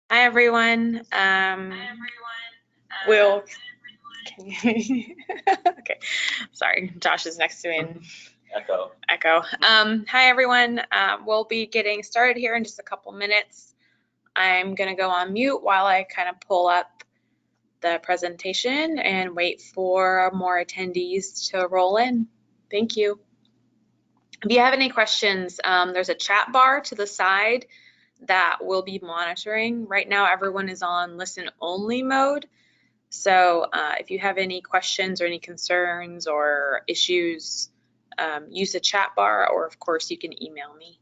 Hi everyone. Will, can you? Okay, sorry, Josh is next to me and echo. Hi everyone. We'll be getting started here in just a couple minutes. I'm gonna go on mute while I kind of pull up the presentation and wait for more attendees to roll in. Thank you. If you have any questions, there's a chat bar to the side that we'll be monitoring. Right now, everyone is on listen only mode. So if you have any questions or any concerns or issues, use the chat bar, or of course you can email me.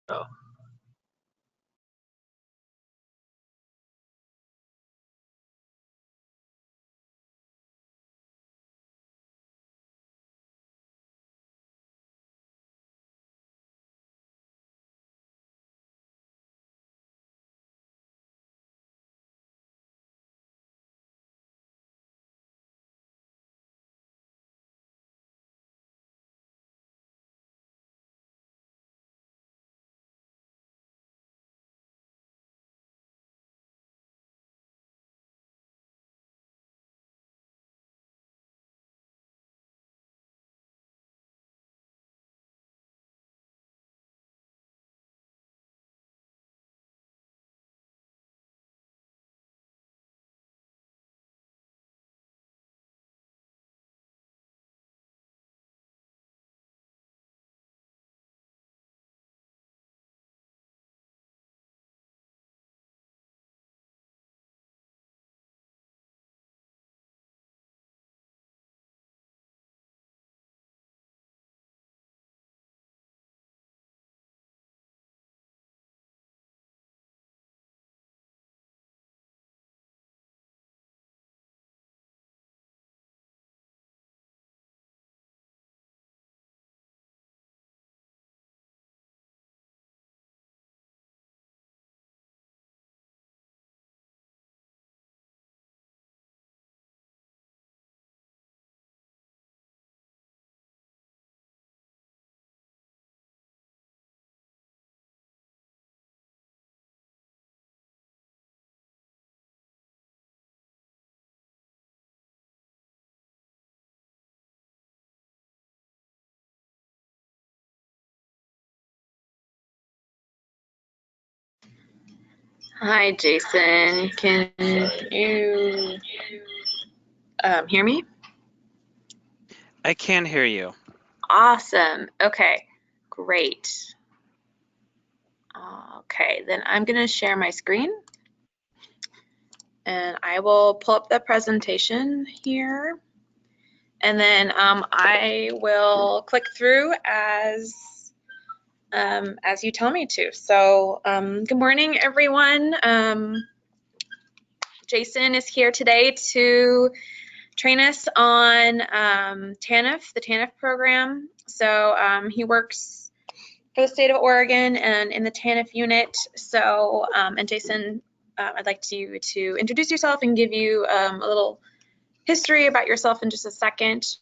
Oh. Hi, Jason. Can you hear me? I can hear you. Awesome. Okay, great. Okay, then I'm going to share my screen. And I will pull up the presentation here. And then I will click through as you tell me to. So good morning, everyone. Jason is here today to train us on TANF, the TANF program. So he works for the state of Oregon and in the TANF unit. So, and Jason, I'd like you to introduce yourself and give you a little history about yourself in just a second.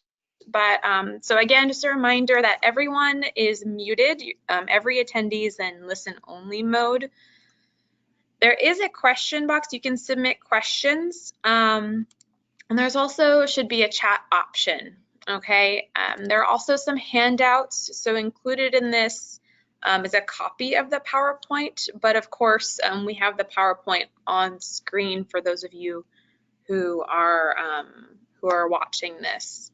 But so again, just a reminder that everyone is muted. Every attendee is in listen only mode. There is a question box. You can submit questions. And there's also should be a chat option. Okay. There are also some handouts. So included in this is a copy of the PowerPoint, but of course we have the PowerPoint on screen for those of you who are watching this.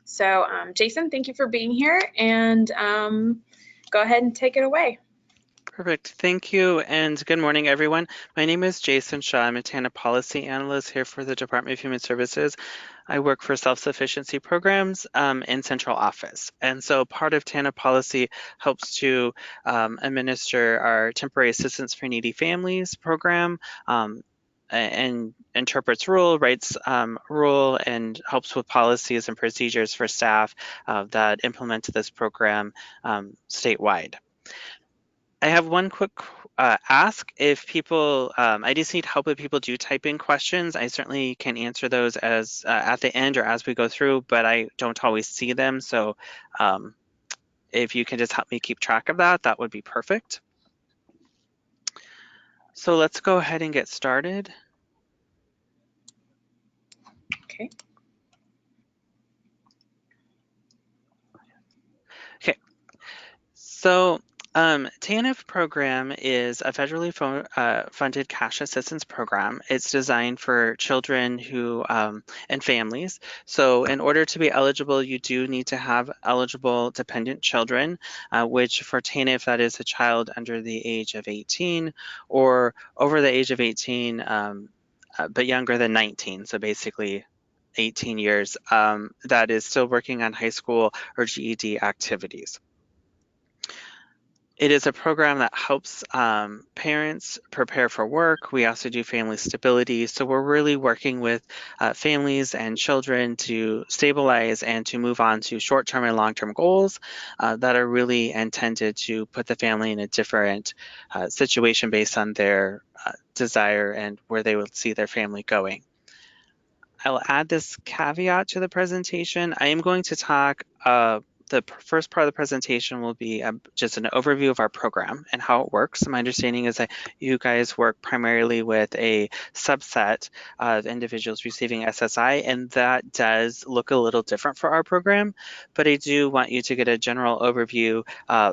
So Jason, thank you for being here, and go ahead and take it away. Perfect. Thank you, and good morning, everyone. My name is Jason Shaw. I'm a TANF policy analyst here for the Department of Human Services. I work for self-sufficiency programs in central office. And so part of TANF policy helps to administer our temporary assistance for needy families program, and interprets rule, writes rule, and helps with policies and procedures for staff that implement this program statewide. I have one quick ask. If people, I just need help if people do type in questions. I certainly can answer those as at the end or as we go through, but I don't always see them. So if you can just help me keep track of that, that would be perfect. So let's go ahead and get started. Okay. Okay. So TANF program is a federally funded cash assistance program. It's designed for children who and families. So in order to be eligible, you do need to have eligible dependent children, which for TANF, that is a child under the age of 18 or over the age of 18, but younger than 19. So basically 18 years, that is still working on high school or GED activities. It is a program that helps parents prepare for work. We also do family stability. So we're really working with families and children to stabilize and to move on to short-term and long-term goals that are really intended to put the family in a different situation based on their desire and where they would see their family going. I'll add this caveat to the presentation. I am going to talk, the first part of the presentation will be just an overview of our program and how it works. My understanding is that you guys work primarily with a subset of individuals receiving SSI, and that does look a little different for our program, but I do want you to get a general overview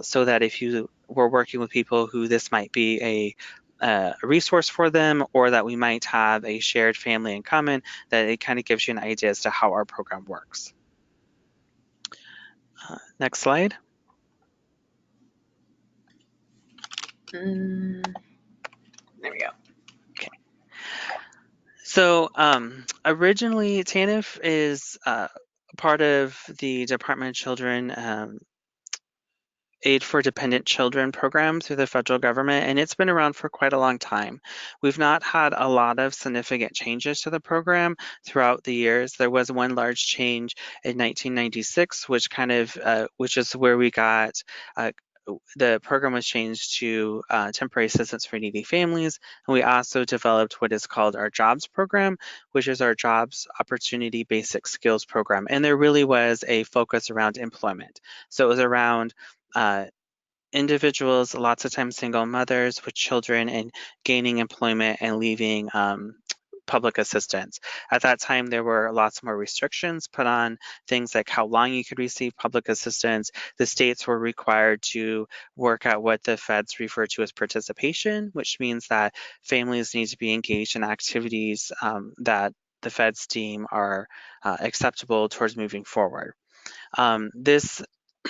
so that if you were working with people who this might be a resource for them, or that we might have a shared family in common, that it kind of gives you an idea as to how our program works. Next slide. There we go. Okay. So originally TANF is part of the Department of Children Aid for Dependent Children program through the federal government, and it's been around for quite a long time. We've not had a lot of significant changes to the program throughout the years. There was one large change in 1996, which is where we got the program was changed to temporary assistance for needy families. And we also developed what is called our jobs program, which is our jobs opportunity basic skills program. And there really was a focus around employment. So it was around individuals, lots of times single mothers with children, and gaining employment and leaving public assistance. At that time, there were lots more restrictions put on things like how long you could receive public assistance. The states were required to work at what the feds refer to as participation, which means that families need to be engaged in activities that the feds deem are acceptable towards moving forward.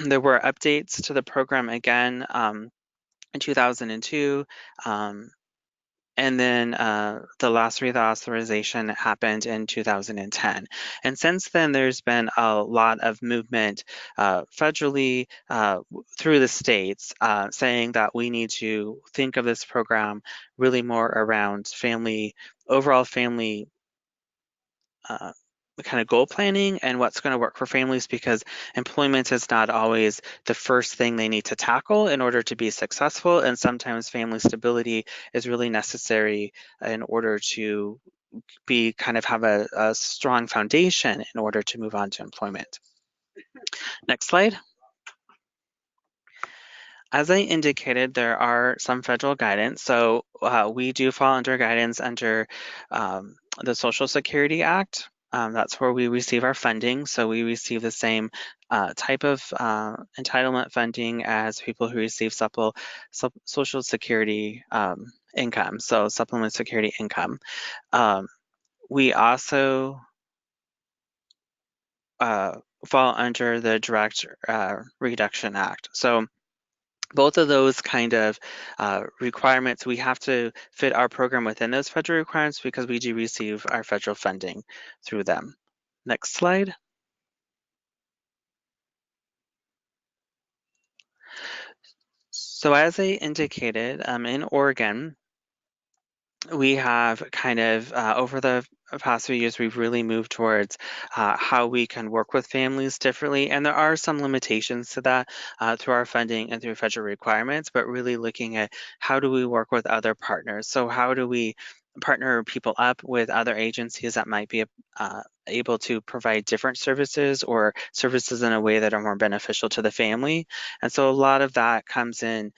There were updates to the program again in 2002, and then the last reauthorization happened in 2010. And since then, there's been a lot of movement federally through the states saying that we need to think of this program really more around overall family kind of goal planning and what's going to work for families, because employment is not always the first thing they need to tackle in order to be successful, and sometimes family stability is really necessary in order to have a strong foundation in order to move on to employment. Next slide. As I indicated, there are some federal guidance. So we do fall under guidance under the Social Security Act. That's where we receive our funding. So we receive the same type of entitlement funding as people who receive Social Security income, so supplemental security income. We also fall under the Direct Reduction Act. So both of those kind of requirements, we have to fit our program within those federal requirements because we do receive our federal funding through them. Next slide. So as I indicated, in Oregon, we have over the past few years, we've really moved towards how we can work with families differently. And there are some limitations to that through our funding and through federal requirements, but really looking at how do we work with other partners? So how do we partner people up with other agencies that might be able to provide different services or services in a way that are more beneficial to the family? And so a lot of that comes in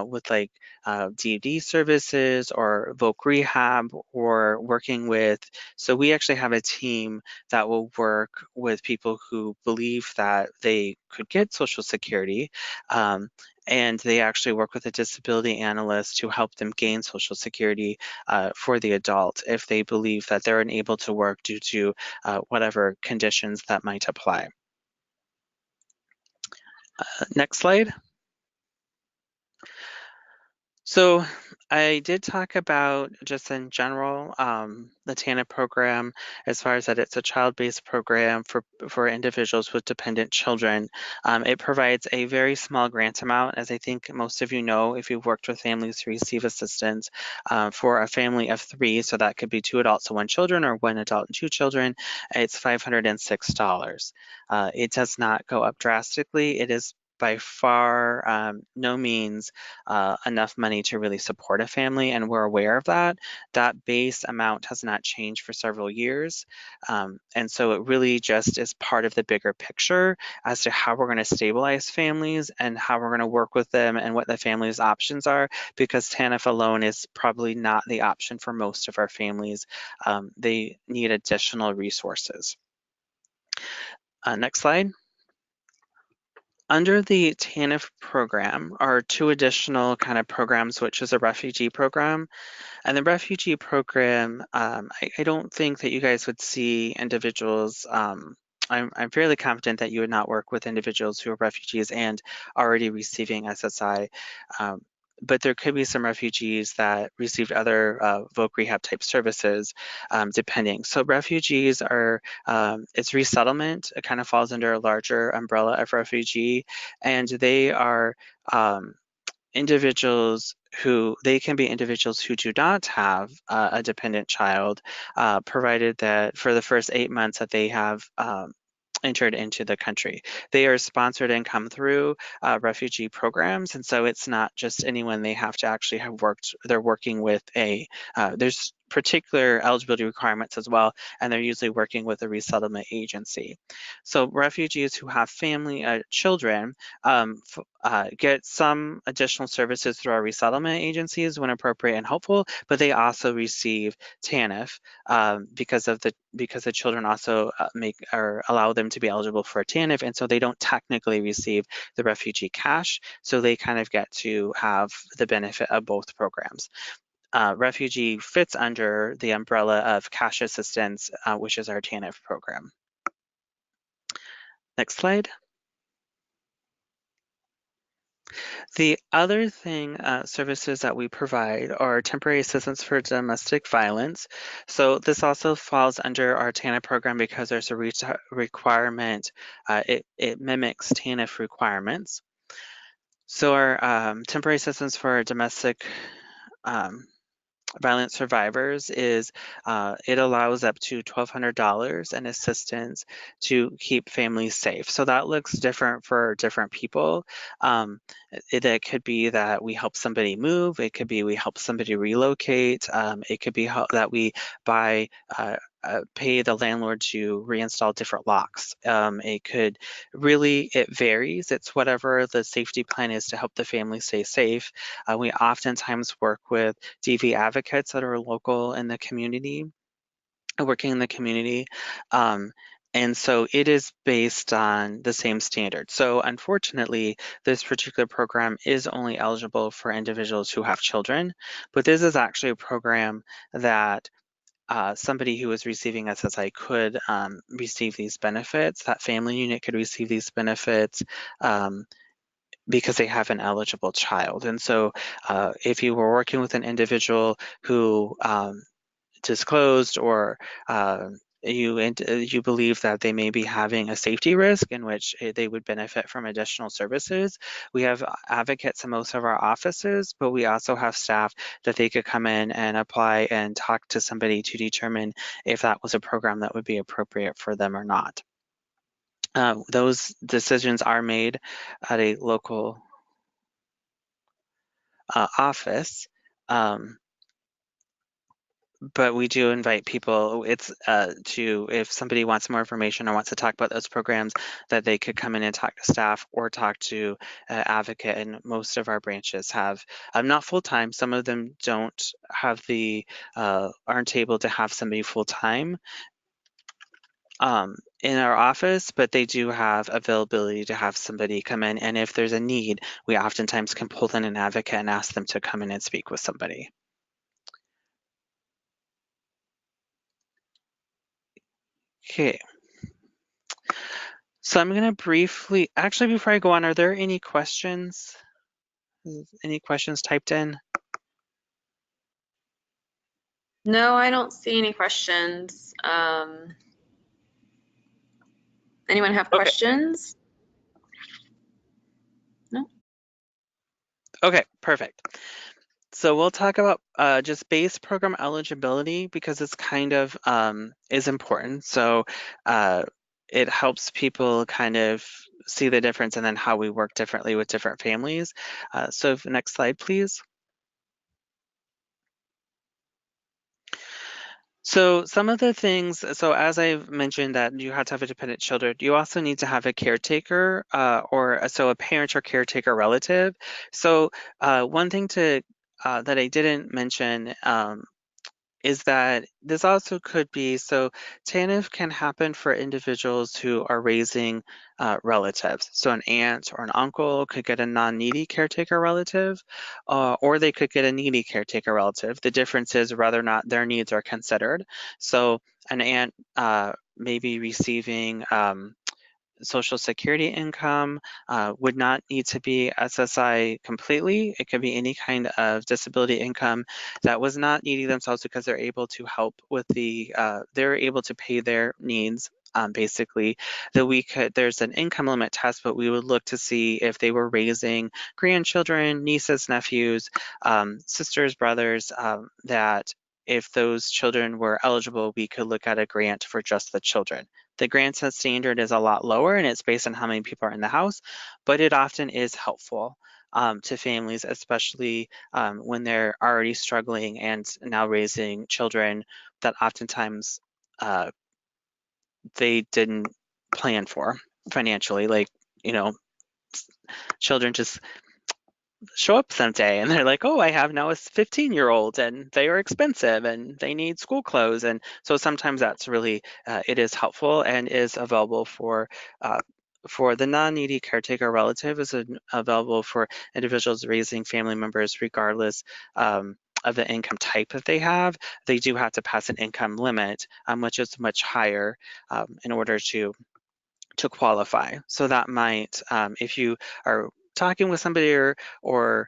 with DoD services or voc rehab, or working with, so we actually have a team that will work with people who believe that they could get Social Security, and they actually work with a disability analyst to help them gain Social Security for the adult if they believe that they're unable to work due to whatever conditions that might apply. Next slide. So I did talk about just in general the TANF program, as far as that it's a child-based program for individuals with dependent children. It provides a very small grant amount, as I think most of you know if you've worked with families who receive assistance for a family of 3, so that could be 2 adults and 1 children or 1 adult and 2 children, it's $506. It does not go up drastically. It is by far no means enough money to really support a family, and we're aware of that. That base amount has not changed for several years, and so it really just is part of the bigger picture as to how we're going to stabilize families and how we're going to work with them and what the family's options are, because TANF alone is probably not the option for most of our families. They need additional resources. Next slide. Under the TANF program are 2 additional kind of programs, which is a refugee program. And the refugee program, I don't think that you guys would see individuals, I'm fairly confident that you would not work with individuals who are refugees and already receiving SSI. But there could be some refugees that received other voc rehab type services, depending. So refugees are, it's resettlement. It kind of falls under a larger umbrella of refugee, and they are individuals who, they can be individuals who do not have a dependent child, provided that for the first 8 months that they have entered into the country. They are sponsored and come through refugee programs, and so it's not just anyone. They have to actually have worked, they're working with a, there's particular eligibility requirements as well, and they're usually working with a resettlement agency. So refugees who have family, children, get some additional services through our resettlement agencies when appropriate and helpful, but they also receive TANF because the children also make or allow them to be eligible for a TANF, and so they don't technically receive the refugee cash, so they kind of get to have the benefit of both programs. Refugee fits under the umbrella of cash assistance, which is our TANF program. Next slide. The other thing, services that we provide are temporary assistance for domestic violence. So this also falls under our TANF program because there's a requirement, it mimics TANF requirements. So our temporary assistance for domestic violent survivors is, it allows up to $1,200 in assistance to keep families safe. So that looks different for different people. It could be that we help somebody move. It could be we help somebody relocate. It could be that we buy pay the landlord to reinstall different locks. It could really, it varies. It's whatever the safety plan is to help the family stay safe. We oftentimes work with DV advocates that are local in the community, working in the community. And so it is based on the same standard. So unfortunately, this particular program is only eligible for individuals who have children, but this is actually a program that somebody who is receiving SSI could receive these benefits. That family unit could receive these benefits because they have an eligible child. And so if you were working with an individual who disclosed or you believe that they may be having a safety risk in which they would benefit from additional services, we have advocates in most of our offices, but we also have staff that they could come in and apply and talk to somebody to determine if that was a program that would be appropriate for them or not. Those decisions are made at a local office. But we do invite people, it's to, if somebody wants more information or wants to talk about those programs, that they could come in and talk to staff or talk to an advocate. And most of our branches have, not full-time, some of them don't have the, aren't able to have somebody full-time in our office, but they do have availability to have somebody come in. And if there's a need, we oftentimes can pull in an advocate and ask them to come in and speak with somebody. Okay. So I'm going to briefly, actually, before I go on, are there any questions? Any questions typed in? No, I don't see any questions. Anyone have questions? No? Okay, perfect. So we'll talk about just base program eligibility because it's kind of is important. So it helps people kind of see the difference and then how we work differently with different families. So next slide, please. So some of the things, so as I've mentioned that you have to have a dependent children, you also need to have a caretaker so a parent or caretaker relative. So one thing that I didn't mention is that this also could be, so TANF can happen for individuals who are raising relatives. So an aunt or an uncle could get a non-needy caretaker relative, or they could get a needy caretaker relative. The difference is whether or not their needs are considered. So an aunt may be receiving Social Security income, would not need to be SSI completely. It could be any kind of disability income that was not needing themselves because they're able to help with they're able to pay their needs. Basically, there's an income limit test, but we would look to see if they were raising grandchildren, nieces, nephews, sisters, brothers, that if those children were eligible, we could look at a grant for just the children. The grant standard is a lot lower and it's based on how many people are in the house, but it often is helpful to families, especially when they're already struggling and now raising children that oftentimes they didn't plan for financially. Like, you know, children just show up someday and they're like, oh, I have now a 15-year-old and they are expensive and they need school clothes. And so sometimes that's really, it is helpful and is available for the non-needy caretaker relative is available for individuals raising family members regardless of the income type that they have. They do have to pass an income limit, which is much higher in order to qualify. So that might, if you are talking with somebody or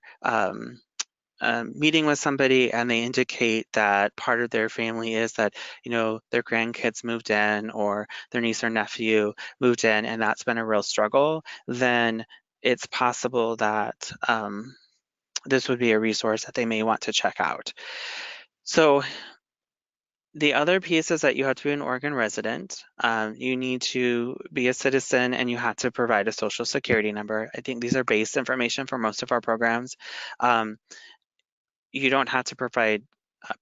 meeting with somebody and they indicate that part of their family is that, their grandkids moved in or their niece or nephew moved in and that's been a real struggle, then it's possible that this would be a resource that they may want to check out. So the other piece is that you have to be an Oregon resident. You need to be a citizen and you have to provide a social security number. I think these are base information for most of our programs. You don't have to provide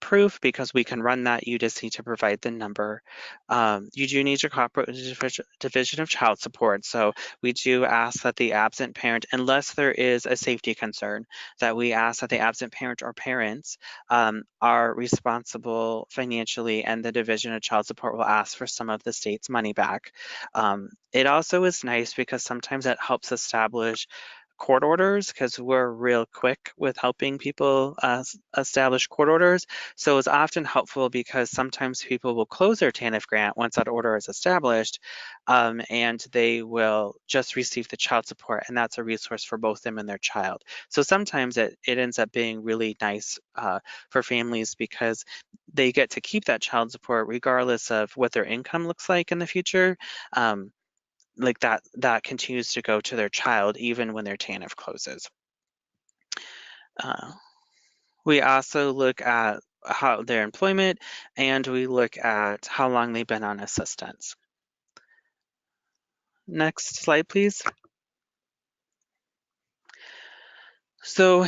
proof because we can run that. You just need to provide the number. You do need to cooperate with the Division of Child Support. So we do ask that the absent parent, unless there is a safety concern, that we ask that the absent parent or parents are responsible financially and the Division of Child Support will ask for some of the state's money back. It also is nice because sometimes it helps establish court orders because we're real quick with helping people establish court orders. So it's often helpful because sometimes people will close their TANF grant once that order is established and they will just receive the child support and that's a resource for both them and their child. So sometimes it ends up being really nice for families because they get to keep that child support regardless of what their income looks like in the future. Like that continues to go to their child even when their TANF closes. We also look at how their employment and we look at how long they've been on assistance. Next slide, please. So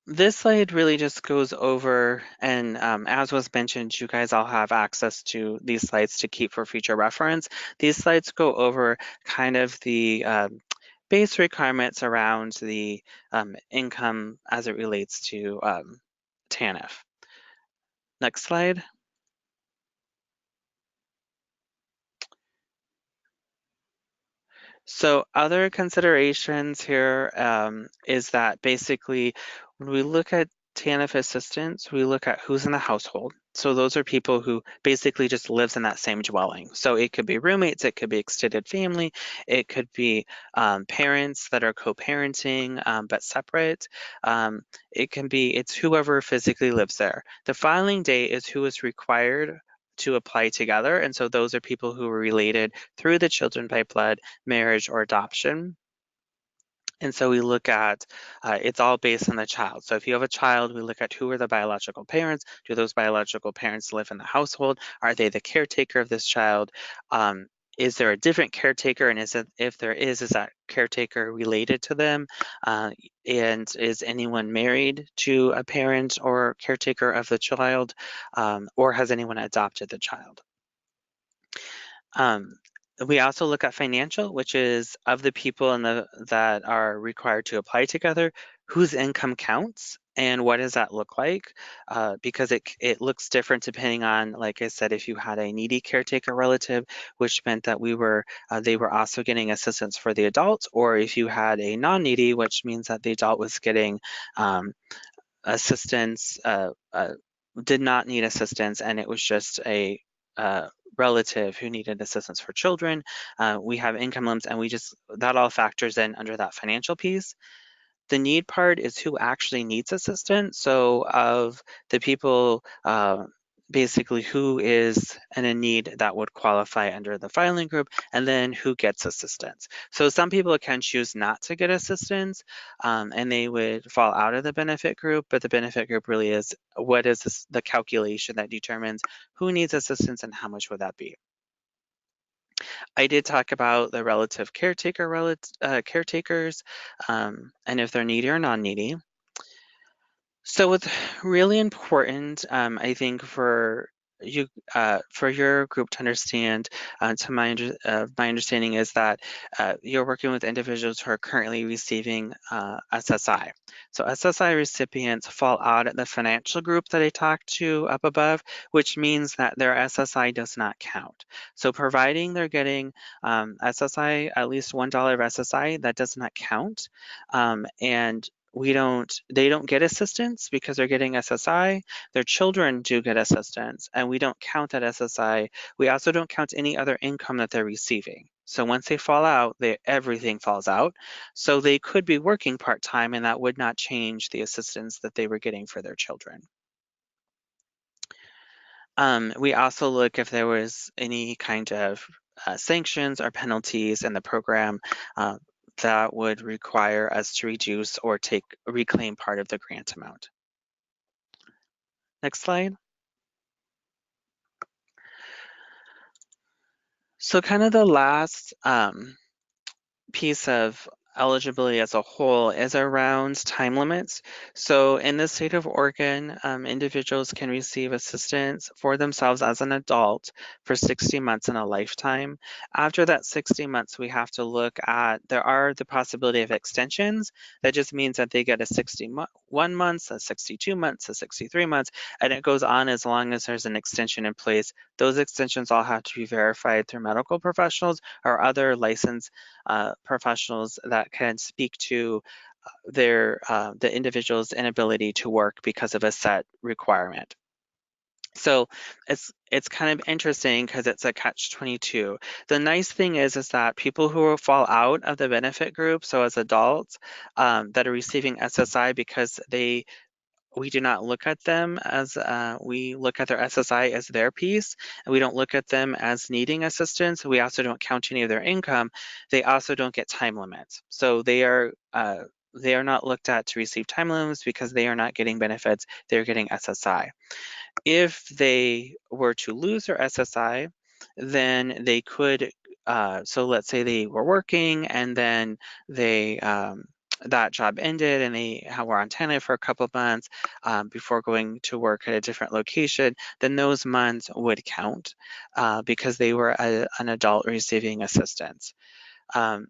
this slide really just goes over, and as was mentioned, you guys all have access to these slides to keep for future reference. These slides go over kind of the base requirements around the income as it relates to TANF. Next slide. So other considerations here is that basically when we look at TANF assistance, we look at who's in the household. So those are people who basically just lives in that same dwelling. So it could be roommates, it could be extended family, it could be parents that are co-parenting but separate. It's whoever physically lives there. The filing date is who is required to apply together. And so those are people who are related through the children by blood, marriage, or adoption. And so we look at, it's all based on the child. So if you have a child, we look at who are the biological parents. Do those biological parents live in the household? Are they the caretaker of this child? Is there a different caretaker? And if there is that caretaker related to them? And is anyone married to a parent or caretaker of the child? Or has anyone adopted the child? Um, we also look at financial, which is of the people that are required to apply together, whose income counts and what does that look like? Because it looks different depending on, like I said, if you had a needy caretaker relative, which meant that they were also getting assistance for the adult, or if you had a non-needy, which means that the adult was getting assistance, did not need assistance, and it was just a relative who needed assistance for children. We have income limits, and that all factors in under that financial piece. The need part is who actually needs assistance. So of the people, basically who is in a need that would qualify under the filing group, and then who gets assistance. So some people can choose not to get assistance, and they would fall out of the benefit group, but the benefit group really is what is the calculation that determines who needs assistance and how much would that be. I did talk about the relative caretakers, and if they're needy or non-needy. So it's really important, I think, for your group to understand. My understanding is that you're working with individuals who are currently receiving SSI. So SSI recipients fall out at the financial group that I talked to up above, which means that their SSI does not count. So providing they're getting SSI, at least $1 of SSI, that does not count, and they don't get assistance because they're getting SSI. Their children do get assistance, and we don't count that SSI. We also don't count any other income that they're receiving. So once they fall out, everything falls out. So they could be working part-time, and that would not change the assistance that they were getting for their children. We also look if there was any kind of sanctions or penalties in the program that would require us to reduce or reclaim part of the grant amount. Next slide. So kind of the last piece of eligibility as a whole is around time limits. So in the state of Oregon, individuals can receive assistance for themselves as an adult for 60 months in a lifetime. After that 60 months, we have to look at, there are the possibility of extensions. That just means that they get a 61 months, a 62 months, a 63 months, and it goes on as long as there's an extension in place. Those extensions all have to be verified through medical professionals or other licensed professionals that can speak to the individual's inability to work because of a set requirement. So it's kind of interesting because it's a catch-22. The nice thing is that people who fall out of the benefit group, so as adults that are receiving SSI because we do not look at them as, we look at their SSI as their piece, and we don't look at them as needing assistance. We also don't count any of their income. They also don't get time limits. So they are not looked at to receive time limits because they are not getting benefits, they're getting SSI. If they were to lose their SSI, then they could, so let's say they were working and then that job ended and they were on TANF for a couple of months before going to work at a different location, then those months would count because they were an adult receiving assistance.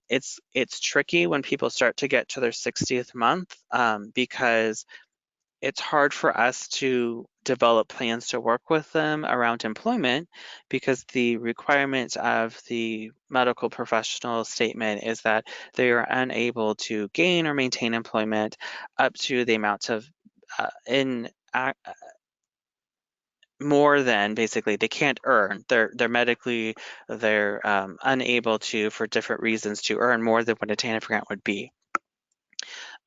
It's tricky when people start to get to their 60th month because it's hard for us to develop plans to work with them around employment because the requirements of the medical professional statement is that they are unable to gain or maintain employment up to the amounts of more than, basically, they can't earn. They're medically, they're unable to, for different reasons, to earn more than what a TANF grant would be.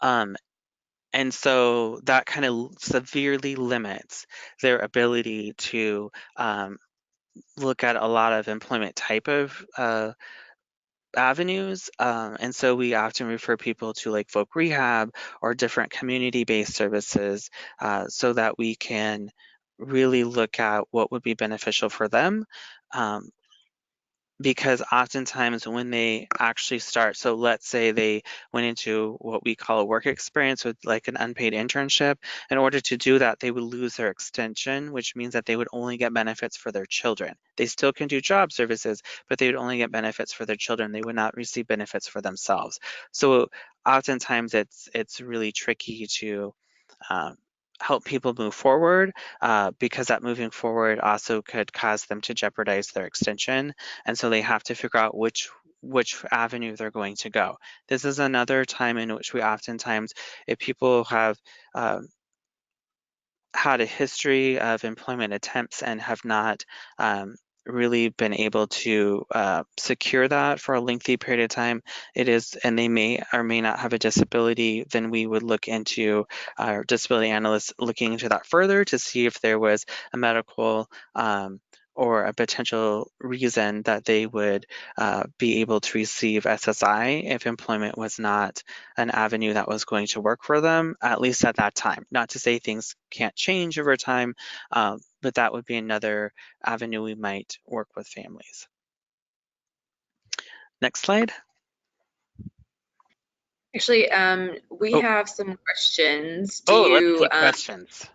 And so that kind of severely limits their ability to look at a lot of employment type of avenues. And so we often refer people to like folk rehab or different community-based services so that we can really look at what would be beneficial for them. Because oftentimes when they actually start, so let's say they went into what we call a work experience with like an unpaid internship. In order to do that, they would lose their extension, which means that they would only get benefits for their children. They still can do job services, but they would only get benefits for their children. They would not receive benefits for themselves. So oftentimes it's really tricky to um, help people move forward because that moving forward also could cause them to jeopardize their extension. And so they have to figure out which avenue they're going to go. This is another time in which we oftentimes, if people have had a history of employment attempts and have not really been able to secure that for a lengthy period of time, and they may or may not have a disability, then we would look into our disability analysts looking into that further to see if there was a medical or a potential reason that they would be able to receive SSI if employment was not an avenue that was going to work for them, at least at that time. Not to say things can't change over time, but that would be another avenue we might work with families. Next slide. Actually, we have some questions. Let's take questions.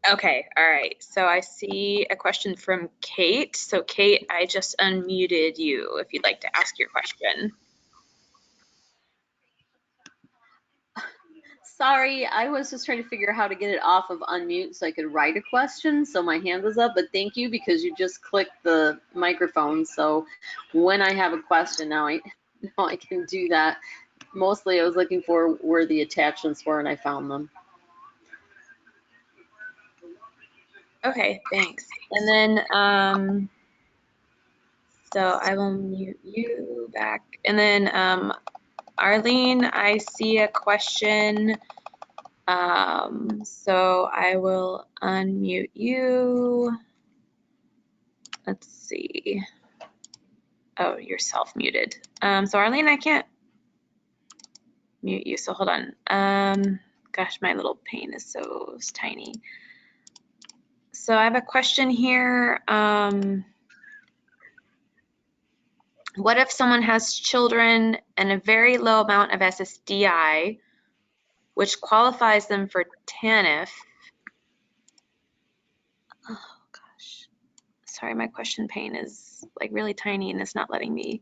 Okay, all right. So I see a question from Kate. So Kate, I just unmuted you if you'd like to ask your question. Sorry, I was just trying to figure out how to get it off of unmute so I could write a question. So my hand was up, but thank you because you just clicked the microphone. So when I have a question now I can do that. Mostly I was looking for where the attachments were and I found them. Okay, thanks. And then, so I will mute you back. And then, Arlene, I see a question. So I will unmute you. Let's see. Oh, you're self-muted. So Arlene, I can't mute you, so hold on. Gosh, my little pane is so tiny. So I have a question here. What if someone has children and a very low amount of SSDI, which qualifies them for TANF? Oh gosh, sorry, my question pane is like really tiny and it's not letting me.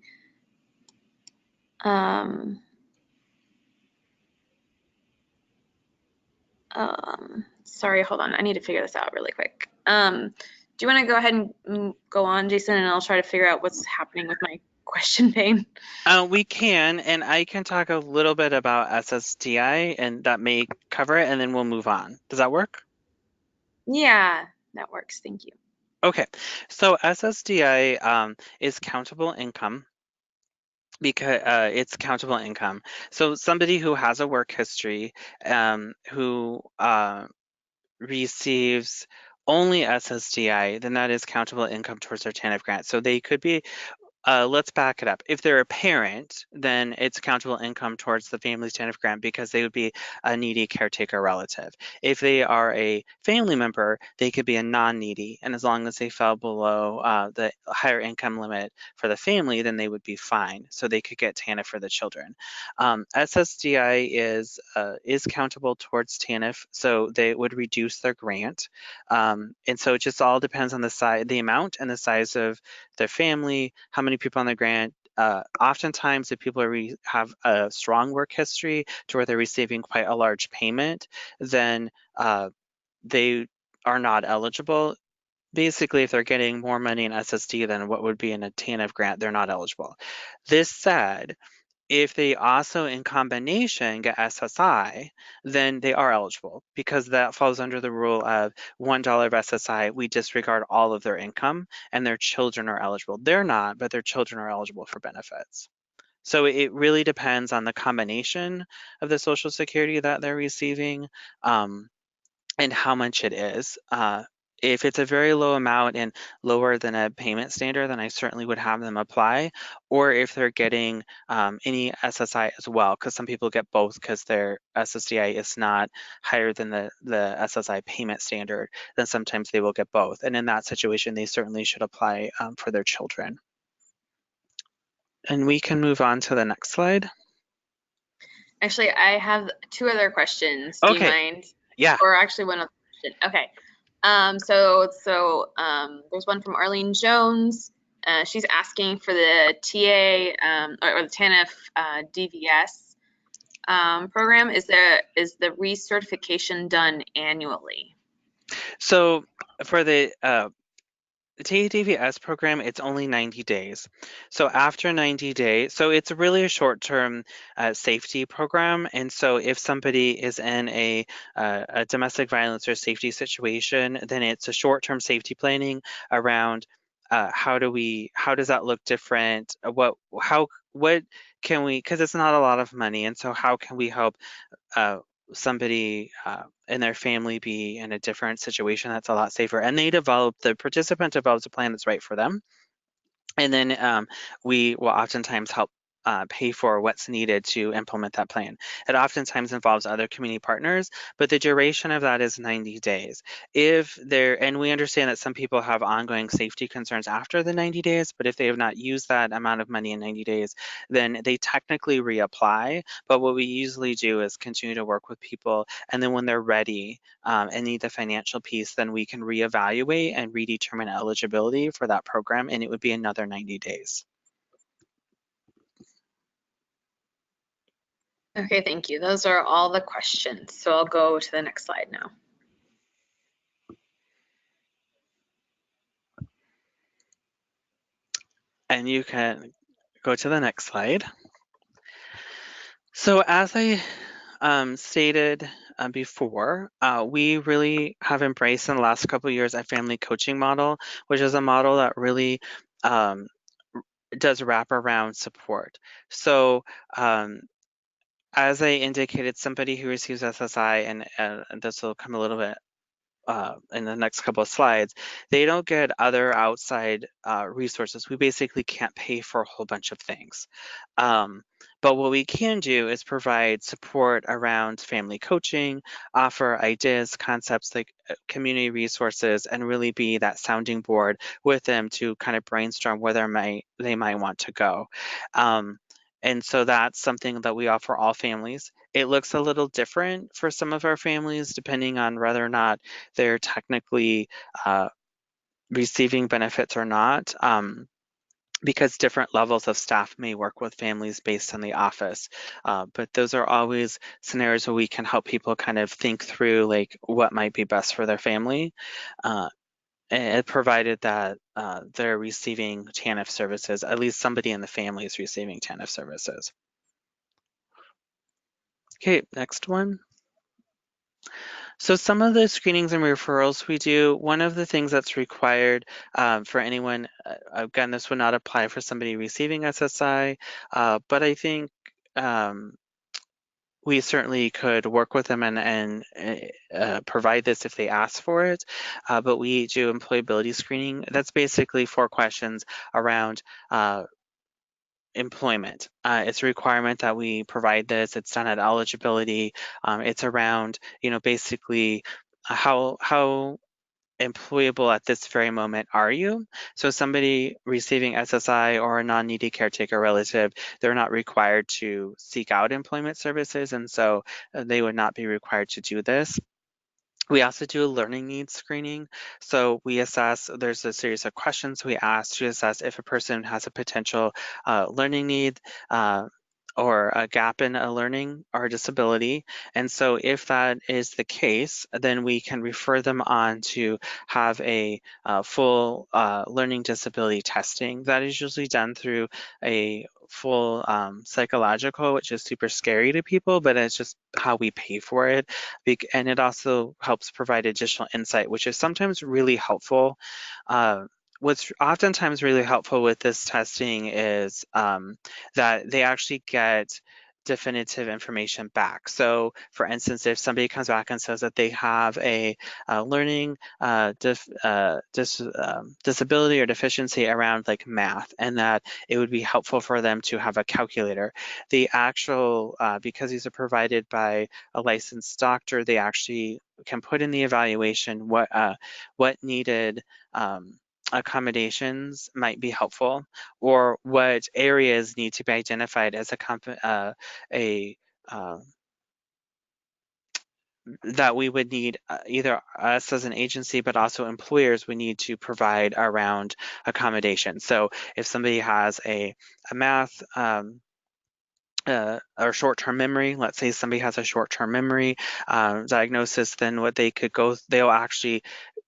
Sorry, hold on, I need to figure this out really quick. Do you want to go ahead and go on, Jason, and I'll try to figure out what's happening with my question pane? We can, and I can talk a little bit about SSDI, and that may cover it, and then we'll move on. Does that work? Yeah, that works. Thank you. Okay, so SSDI is countable income because it's countable income. So somebody who has a work history, who receives only SSDI, then that is countable income towards their TANF grant. So they could be, let's back it up. If they're a parent, then it's countable income towards the family's TANF grant because they would be a needy caretaker relative. If they are a family member, they could be a non-needy, and as long as they fell below the higher income limit for the family, then they would be fine. So they could get TANF for the children. SSDI is countable towards TANF, so they would reduce their grant. And so it just all depends on the size, the amount and the size of their family, how many people on the grant. Oftentimes, if people have a strong work history to where they're receiving quite a large payment, then they are not eligible. Basically, if they're getting more money in SSD than what would be in a TANF grant, they're not eligible. This said, If they also in combination get SSI, then they are eligible, because that falls under the rule of $1 of SSI, we disregard all of their income, and their children are eligible. They're not, but their children are eligible for benefits. So it really depends on the combination of the Social Security that they're receiving, and how much it is. If it's a very low amount and lower than a payment standard, then I certainly would have them apply. Or if they're getting any SSI as well, because some people get both because their SSDI is not higher than the SSI payment standard, then sometimes they will get both. And in that situation, they certainly should apply for their children. And we can move on to the next slide. Actually, I have 2 other questions. Do you mind? Yeah. Or actually one other question. Okay. There's one from Arlene Jones. She's asking for the TA or the TANF DVS program. Is the recertification done annually? So for the TADVS program, it's only 90 days. So after 90 days, so it's really a short-term safety program. And so if somebody is in a domestic violence or safety situation, then it's a short-term safety planning around how does that look different? What can we, because it's not a lot of money, and so how can we help somebody and their family be in a different situation that's a lot safer? And the participant develops a plan that's right for them. And then we will oftentimes help pay for what's needed to implement that plan. It oftentimes involves other community partners, but the duration of that is 90 days. And we understand that some people have ongoing safety concerns after the 90 days, but if they have not used that amount of money in 90 days, then they technically reapply. But what we usually do is continue to work with people, and then when they're ready and need the financial piece, then we can reevaluate and redetermine eligibility for that program, and it would be another 90 days. Okay, thank you. Those are all the questions. So I'll go to the next slide now. And you can go to the next slide. So as I stated before, we really have embraced in the last couple of years a family coaching model, which is a model that really does wraparound support. So as I indicated, somebody who receives SSI, and this will come a little bit in the next couple of slides, they don't get other outside resources. We basically can't pay for a whole bunch of things. But what we can do is provide support around family coaching, offer ideas, concepts like community resources, and really be that sounding board with them to kind of brainstorm where they might want to go. And so that's something that we offer all families. It looks a little different for some of our families, depending on whether or not they're technically receiving benefits or not, because different levels of staff may work with families based on the office. But those are always scenarios where we can help people kind of think through like what might be best for their family. And provided that they're receiving TANF services, at least somebody in the family is receiving TANF services. Okay, next one. So some of the screenings and referrals we do, one of the things that's required for anyone, again, this would not apply for somebody receiving SSI, but I think we certainly could work with them and provide this if they ask for it, but we do employability screening. That's basically 4 questions around employment. It's a requirement that we provide this. It's done at eligibility. It's around, basically how employable at this very moment are you? So somebody receiving SSI or a non-needy caretaker relative, they're not required to seek out employment services, and so they would not be required to do this. We also do a learning needs screening. So we assess, there's a series of questions we ask to assess if a person has a potential learning need. or a gap in a learning or a disability. And so if that is the case, then we can refer them on to have a full learning disability testing. That is usually done through a full psychological, which is super scary to people, but it's just how we pay for it. And it also helps provide additional insight, which is sometimes really helpful. What's oftentimes really helpful with this testing is that they actually get definitive information back. So for instance, if somebody comes back and says that they have a learning disability or deficiency around like math, and that it would be helpful for them to have a calculator, the actual, because these are provided by a licensed doctor, they actually can put in the evaluation what needed accommodations might be helpful, or what areas need to be identified as that we would need either us as an agency, but also employers would need to provide around accommodation. So if somebody has a math or short-term memory, let's say somebody has a short-term memory diagnosis, then what they could go,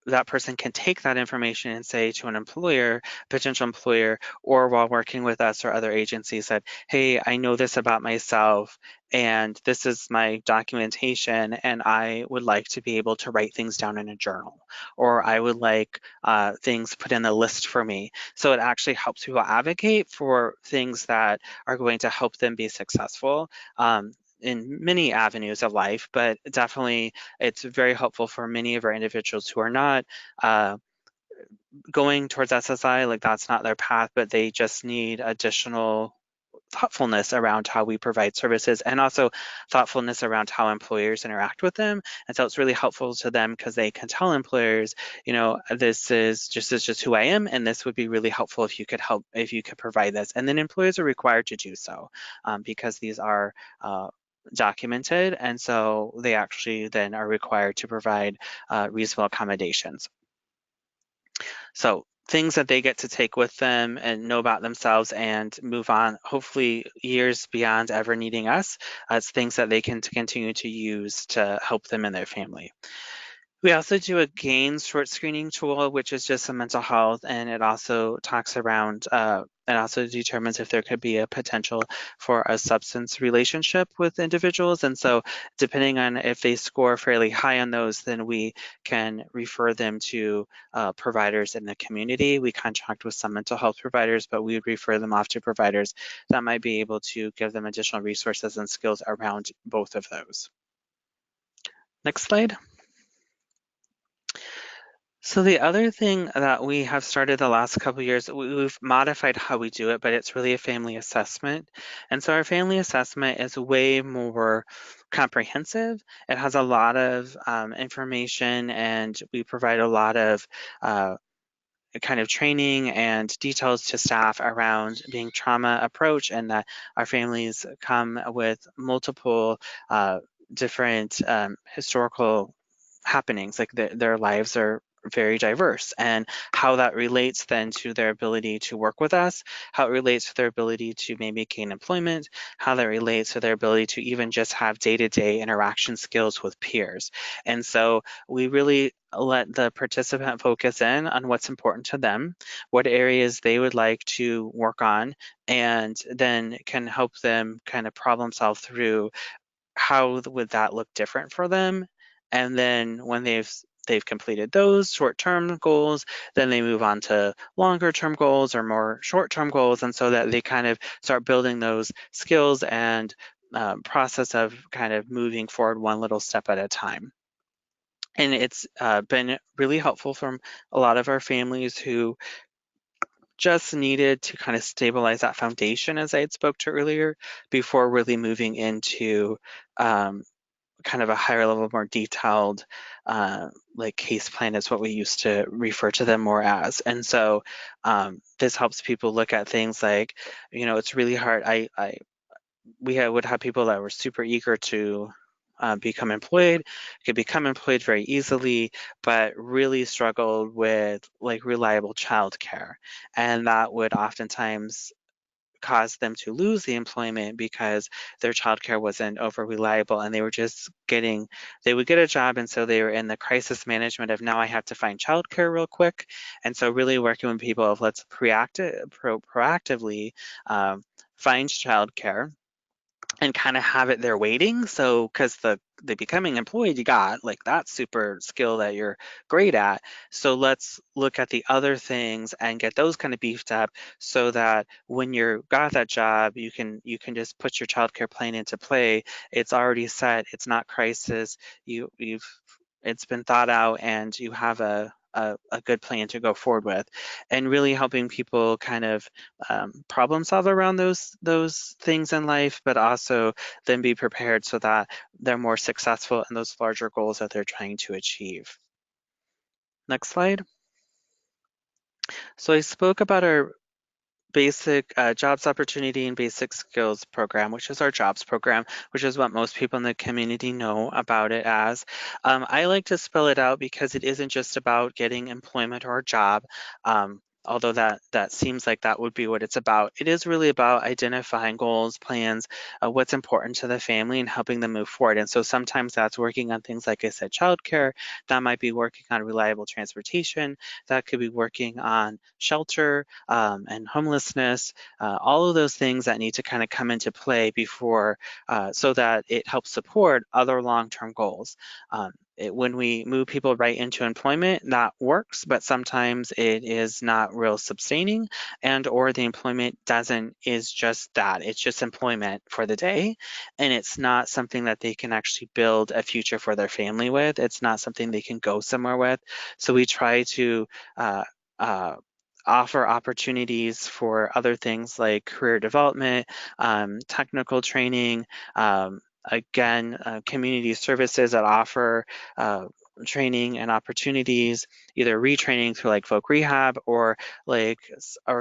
that person can take that information and say to an employer, potential employer, or while working with us or other agencies that, hey, I know this about myself and this is my documentation, and I would like to be able to write things down in a journal, or I would like things put in a list for me. So it actually helps people advocate for things that are going to help them be successful in many avenues of life, but definitely it's very helpful for many of our individuals who are not going towards SSI, like that's not their path, but they just need additional thoughtfulness around how we provide services, and also thoughtfulness around how employers interact with them. And so it's really helpful to them because they can tell employers, this is just who I am, and this would be really helpful if you could provide this. And then employers are required to do so because these are documented, and so they actually then are required to provide reasonable accommodations. So things that they get to take with them and know about themselves and move on, hopefully years beyond ever needing us, it's things that they can continue to use to help them and their family. We also do a GAIN short screening tool, which is just some mental health, and it also talks around, it also determines if there could be a potential for a substance relationship with individuals. And so depending on if they score fairly high on those, then we can refer them to providers in the community. We contract with some mental health providers, but we would refer them off to providers that might be able to give them additional resources and skills around both of those. Next slide. So the other thing that we have started the last couple of years, we've modified how we do it, but it's really a family assessment. And so our family assessment is way more comprehensive. It has a lot of information, and we provide a lot of kind of training and details to staff around being trauma approach, and that our families come with multiple different historical happenings, like their lives are very diverse, and how that relates then to their ability to work with us, how it relates to their ability to maybe gain employment, how that relates to their ability to even just have day-to-day interaction skills with peers. And so we really let the participant focus in on what's important to them, what areas they would like to work on, and then can help them kind of problem solve through how would that look different for them. And then when they've completed those short-term goals, then they move on to longer-term goals or more short-term goals, and so that they kind of start building those skills and process of kind of moving forward one little step at a time. And it's been really helpful from a lot of our families who just needed to kind of stabilize that foundation, as I had spoke to earlier, before really moving into kind of a higher level, more detailed, like case plan is what we used to refer to them more as. And so this helps people look at things like, it's really hard. We would have people that were super eager to become employed, could become employed very easily, but really struggled with like reliable childcare. And that would oftentimes caused them to lose the employment because their childcare wasn't over reliable, and they were just they would get a job, and so they were in the crisis management of, now I have to find childcare real quick. And so really working with people of, let's proactively find childcare and kind of have it there waiting. So, because the becoming employed you got, like, that super skill that you're great at. So let's look at the other things and get those kind of beefed up, so that when you're got that job, you can just put your childcare plan into play. It's already set. It's not crisis. It's been thought out, and you have a good plan to go forward with, and really helping people kind of problem solve around those things in life, but also then be prepared so that they're more successful in those larger goals that they're trying to achieve. Next slide. So I spoke about our basic jobs opportunity and basic skills program, which is our jobs program, which is what most people in the community know about it as. I like to spell it out because it isn't just about getting employment or a job. Although that seems like that would be what it's about. It is really about identifying goals, plans, what's important to the family, and helping them move forward. And so sometimes that's working on things, like I said, childcare. That might be working on reliable transportation. That could be working on shelter and homelessness. All of those things that need to kind of come into play before, so that it helps support other long-term goals. When we move people right into employment, that works, but sometimes it is not real sustaining, and or the employment is just that. It's just employment for the day, and it's not something that they can actually build a future for their family with. It's not something they can go somewhere with. So we try to offer opportunities for other things like career development, technical training, again, community services that offer training and opportunities, either retraining through like folk rehab, or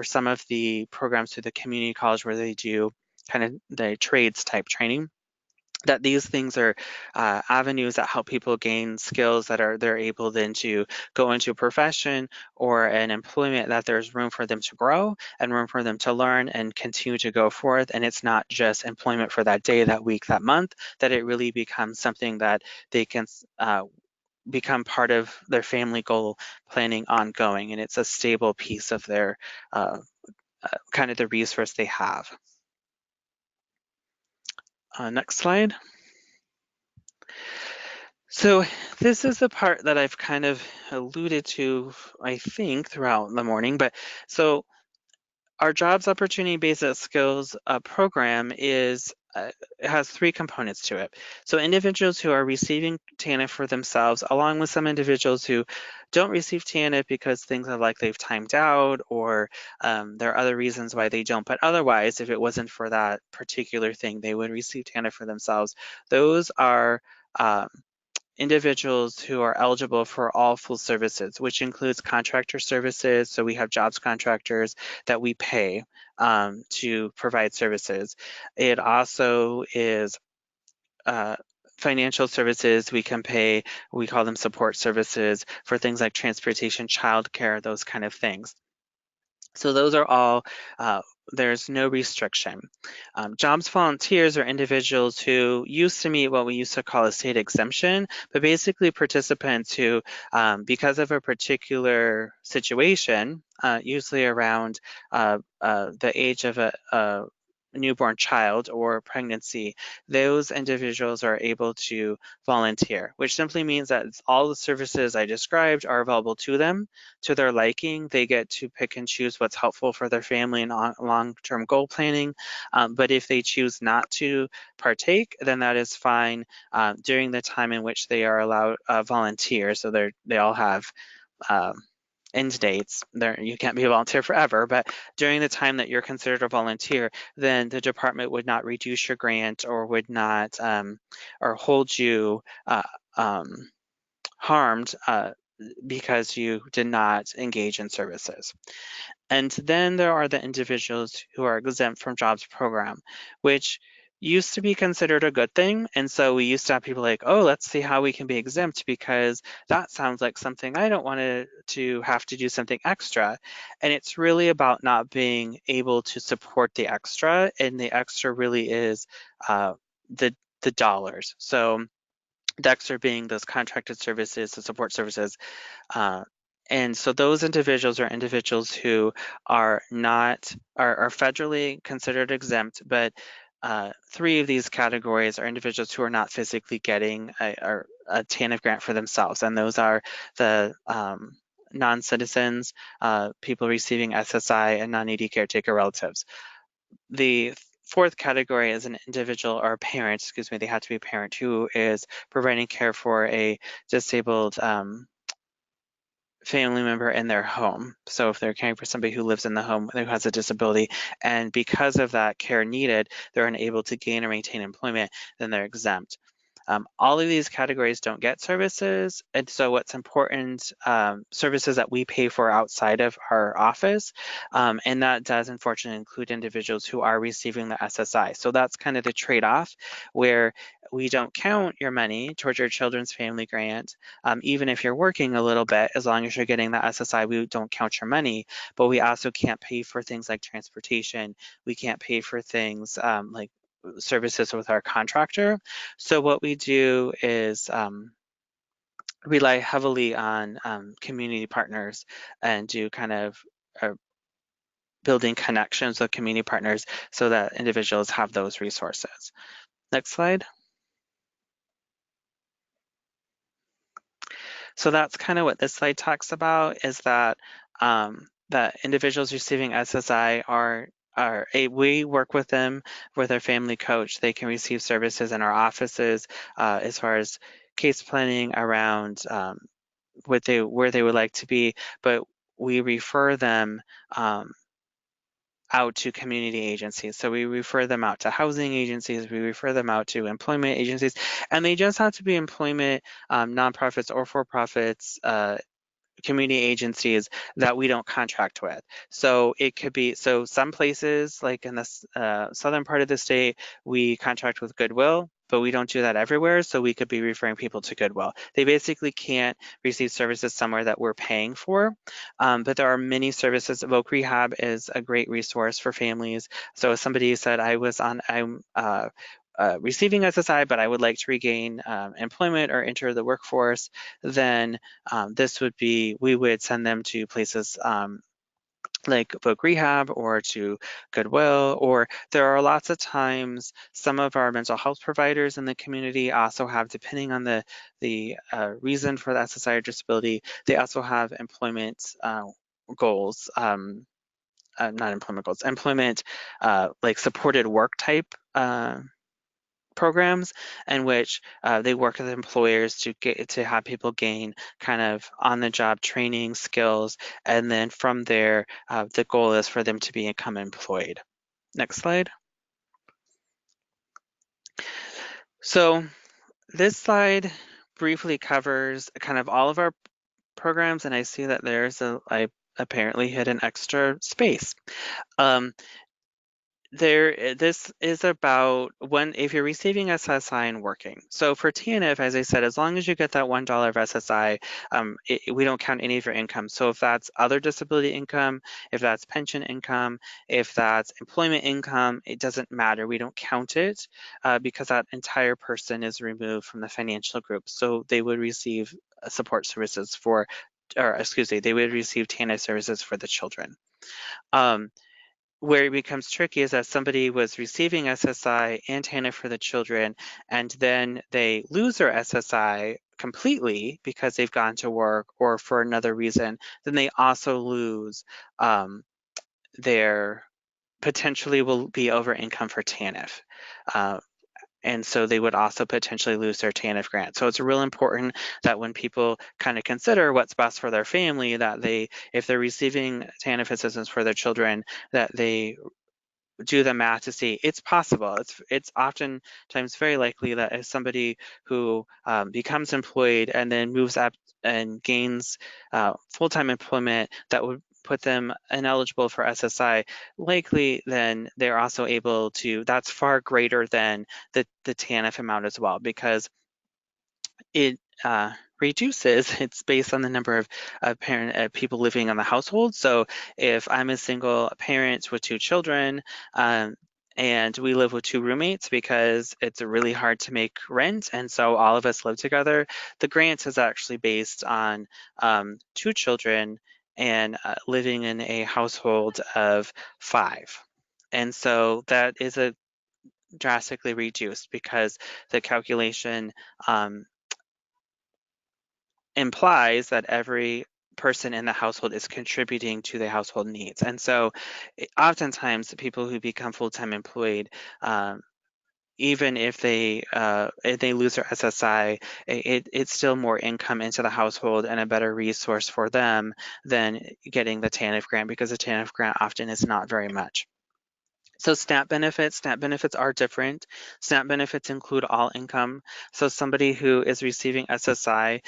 some of the programs through the community college where they do kind of the trades type training. That these things are avenues that help people gain skills that they're able then to go into a profession or an employment that there's room for them to grow and room for them to learn and continue to go forth. And it's not just employment for that day, that week, that month, that it really becomes something that they can become part of their family goal planning ongoing. And it's a stable piece of their kind of the resource they have. Next slide. So this is the part that I've kind of alluded to, I think, throughout the morning. But so our jobs opportunity basic skills program has three components to it. So individuals who are receiving TANF for themselves, along with some individuals who don't receive TANF because things are like they've timed out, or there are other reasons why they don't. But otherwise, if it wasn't for that particular thing, they would receive TANF for themselves. Those are individuals who are eligible for all full services, which includes contractor services. So we have jobs contractors that we pay to provide services. It also is financial services. We can pay, we call them support services, for things like transportation, childcare, those kind of things. So those are all, there's no restriction. Jobs volunteers are individuals who used to meet what we used to call a state exemption, but basically participants who, because of a particular situation, usually around the age of a newborn child or pregnancy, those individuals are able to volunteer, which simply means that all the services I described are available to them to their liking. They get to pick and choose what's helpful for their family and long-term goal planning. But if they choose not to partake, then that is fine during the time in which they are allowed volunteer. So they all have end dates. You can't be a volunteer forever, but during the time that you're considered a volunteer, then the department would not reduce your grant or would not or hold you harmed because you did not engage in services. And then there are the individuals who are exempt from jobs program, which used to be considered a good thing. And so we used to have people like, oh, let's see how we can be exempt because that sounds like something I don't want to have to do something extra. And it's really about not being able to support the extra. And the extra really is the dollars. So the extra being those contracted services, the support services, uh, and so those individuals are individuals who are not are federally considered exempt, but three of these categories are individuals who are not physically getting a TANF grant for themselves, and those are the non-citizens, people receiving SSI, and non-needy caretaker relatives. The fourth category is an individual or a parent, excuse me, they have to be a parent who is providing care for a disabled family member in their home. So if they're caring for somebody who lives in the home who has a disability, and because of that care needed, they're unable to gain or maintain employment, then they're exempt. All of these categories don't get services, and so what's important, services that we pay for outside of our office, and that does unfortunately include individuals who are receiving the SSI. So that's kind of the trade-off where we don't count your money towards your children's family grant, even if you're working a little bit, as long as you're getting the SSI, we don't count your money, but we also can't pay for things like transportation. We can't pay for things like services with our contractor. So what we do is rely heavily on community partners and do kind of building connections with community partners so that individuals have those resources. Next slide. So that's kind of what this slide talks about, is that that individuals receiving SSI we work with them with our family coach. They can receive services in our offices as far as case planning around where they would like to be, but we refer them out to community agencies. So we refer them out to housing agencies, we refer them out to employment agencies, and they just have to be employment nonprofits or for-profits, community agencies that we don't contract with. So it could be, so some places like in the southern part of the state, we contract with Goodwill, but we don't do that everywhere. So we could be referring people to Goodwill. They basically can't receive services somewhere that we're paying for. But there are many services. Voc Rehab is a great resource for families. So if somebody said, I'm receiving SSI, but I would like to regain employment or enter the workforce, then we would send them to places like Voc Rehab or to Goodwill, or there are lots of times some of our mental health providers in the community also have, depending on the reason for the SSI or disability, they also have employment goals, not employment goals, employment like supported work type programs in which they work with employers to have people gain kind of on-the-job training skills, and then from there, the goal is for them to become employed. Next slide. So this slide briefly covers kind of all of our programs, and I see that I apparently hit an extra space. This is about if you're receiving SSI and working. So for TANF, as I said, as long as you get that $1 of SSI, we don't count any of your income. So if that's other disability income, if that's pension income, if that's employment income, it doesn't matter. We don't count it because that entire person is removed from the financial group. So they would receive support services they would receive TANF services for the children. Where it becomes tricky is that somebody was receiving SSI and TANF for the children, and then they lose their SSI completely because they've gone to work or for another reason, then they also lose their potentially will be over income for TANF. And so they would also potentially lose their TANF grant. So it's real important that when people kind of consider what's best for their family, that if they're receiving TANF assistance for their children, that they do the math to see it's possible. It's oftentimes very likely that if somebody who becomes employed and then moves up and gains full-time employment, that would put them ineligible for SSI, likely then they're also able to, that's far greater than the TANF amount as well, because it reduces, it's based on the number of people living in the household. So if I'm a single parent with 2 children, and we live with 2 roommates because it's really hard to make rent, and so all of us live together, the grant is actually based on 2 children and living in a household of 5. And so that is a drastically reduced because the calculation implies that every person in the household is contributing to the household needs. And so oftentimes the people who become full-time employed, even if they lose their SSI, it's still more income into the household and a better resource for them than getting the TANF grant, because the TANF grant often is not very much. So SNAP benefits are different. SNAP benefits include all income. So somebody who is receiving SSI,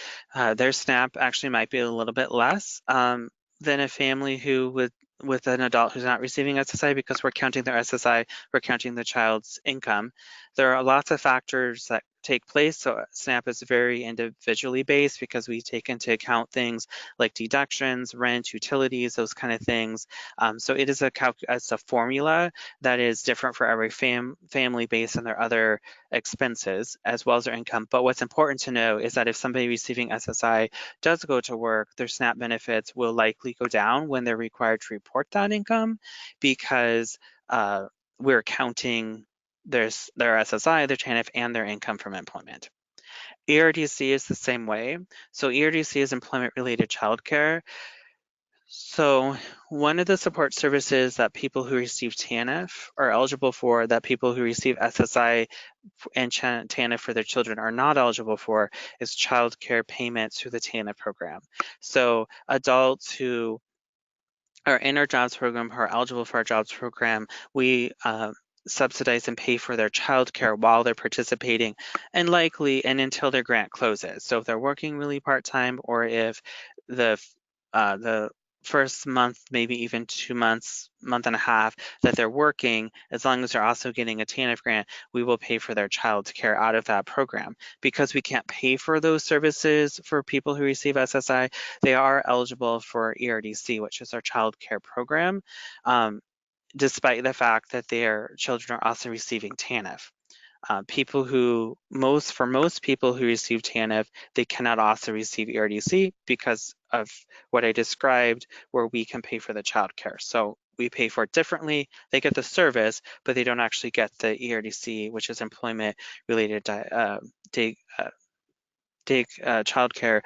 their SNAP actually might be a little bit less than a family who with an adult who's not receiving SSI, because we're counting their SSI, we're counting the child's income. There are lots of factors that take place. So SNAP is very individually based because we take into account things like deductions, rent, utilities, those kind of things. So it is it's a formula that is different for every family based on their other expenses as well as their income. But what's important to know is that if somebody receiving SSI does go to work, their SNAP benefits will likely go down when they're required to report that income, because we're counting their SSI, their TANF, and their income from employment. ERDC is the same way. So ERDC is employment-related childcare. So one of the support services that people who receive TANF are eligible for, that people who receive SSI and TANF for their children are not eligible for, is childcare payments through the TANF program. So adults who are in our jobs program, who are eligible for our jobs program, we subsidize and pay for their childcare while they're participating, and likely and until their grant closes. So if they're working really part-time, or if the first month, maybe even 2 months, month and a half that they're working, as long as they're also getting a TANF grant, we will pay for their childcare out of that program. Because we can't pay for those services for people who receive SSI, they are eligible for ERDC, which is our childcare program, despite the fact that their children are also receiving TANF. For most people who receive TANF, they cannot also receive ERDC because of what I described, where we can pay for the childcare. So we pay for it differently. They get the service, but they don't actually get the ERDC, which is employment-related childcare.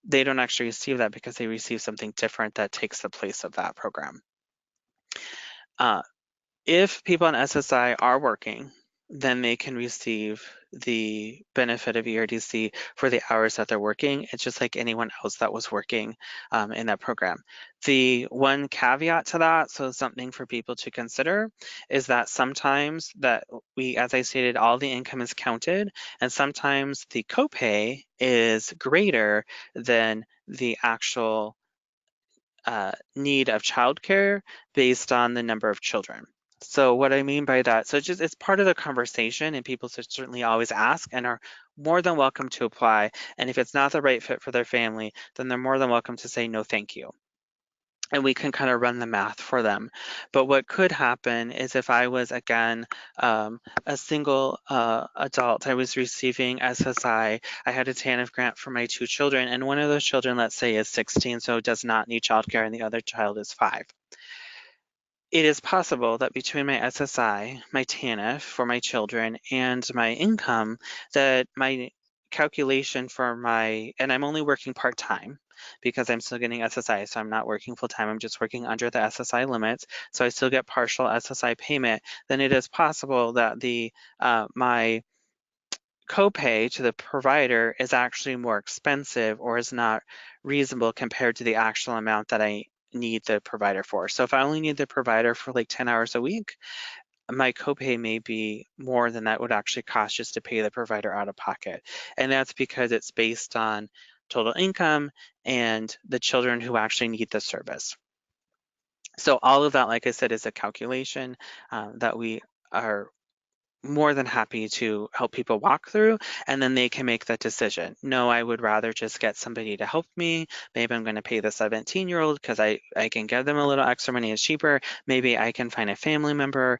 They don't actually receive that because they receive something different that takes the place of that program. If people on SSI are working, then they can receive the benefit of ERDC for the hours that they're working. It's just like anyone else that was working in that program. The one caveat to that, so something for people to consider, is that sometimes that as I stated, all the income is counted, and sometimes the copay is greater than the actual need of childcare based on the number of children. So what I mean by that, so it's part of the conversation, and people should certainly always ask and are more than welcome to apply. And if it's not the right fit for their family, then they're more than welcome to say no thank you. And we can kind of run the math for them. But what could happen is if I was, again, a single adult, I was receiving SSI, I had a TANF grant for my 2 children, and one of those children, let's say, is 16, so does not need childcare, and the other child is 5. It is possible that between my SSI, my TANF for my children, and my income, that my calculation for and I'm only working part-time because I'm still getting SSI, so I'm not working full-time, I'm just working under the SSI limits, so I still get partial SSI payment, then it is possible that my copay to the provider is actually more expensive or is not reasonable compared to the actual amount that I need the provider for. So if I only need the provider for like 10 hours a week, my copay may be more than that would actually cost just to pay the provider out of pocket. And that's because it's based on total income, and the children who actually need the service. So all of that, like I said, is a calculation that we are more than happy to help people walk through, and then they can make that decision. No, I would rather just get somebody to help me. Maybe I'm going to pay the 17-year-old because I can give them a little extra money, it's cheaper. Maybe I can find a family member.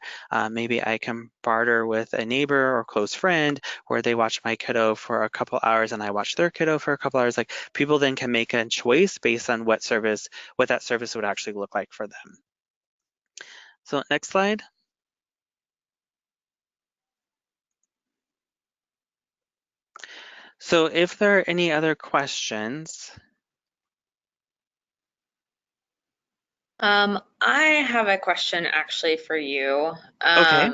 Maybe I can barter with a neighbor or close friend where they watch my kiddo for a couple hours and I watch their kiddo for a couple hours. Like, people then can make a choice based on what that service would actually look like for them. So next slide. So if there are any other questions. I have a question actually for you. Okay.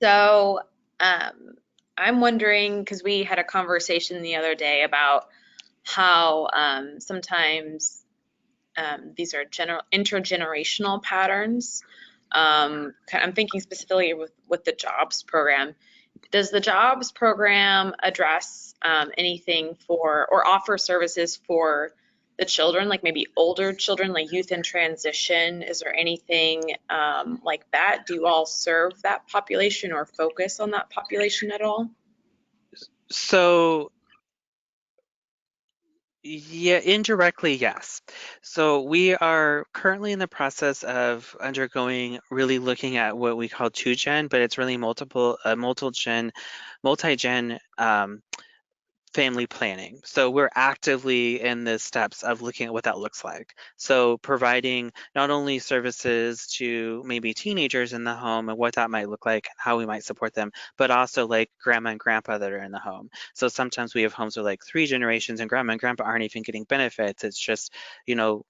So I'm wondering, because we had a conversation the other day about how sometimes these are intergenerational patterns. I'm thinking specifically with the jobs program. Does the jobs program address anything for or offer services for the children, like maybe older children, like youth in transition? Is there anything like that? Do you all serve that population or focus on that population at all? So yeah, indirectly, yes. So we are currently in the process of undergoing, really looking at what we call 2-gen, but it's really multi-gen family planning. So we're actively in the steps of looking at what that looks like. So providing not only services to maybe teenagers in the home and what that might look like, how we might support them, but also like grandma and grandpa that are in the home. So sometimes we have homes with like 3 generations and grandma aren't even getting benefits. It's just,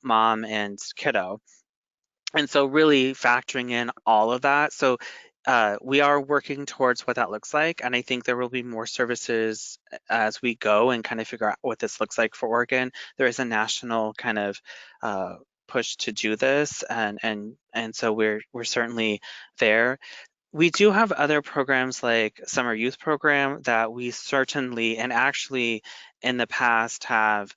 mom and kiddo. And so really factoring in all of that. So we are working towards what that looks like. And I think there will be more services as we go and kind of figure out what this looks like for Oregon. There is a national kind of push to do this. And so we're certainly there. We do have other programs like Summer Youth Program that we certainly, and actually in the past have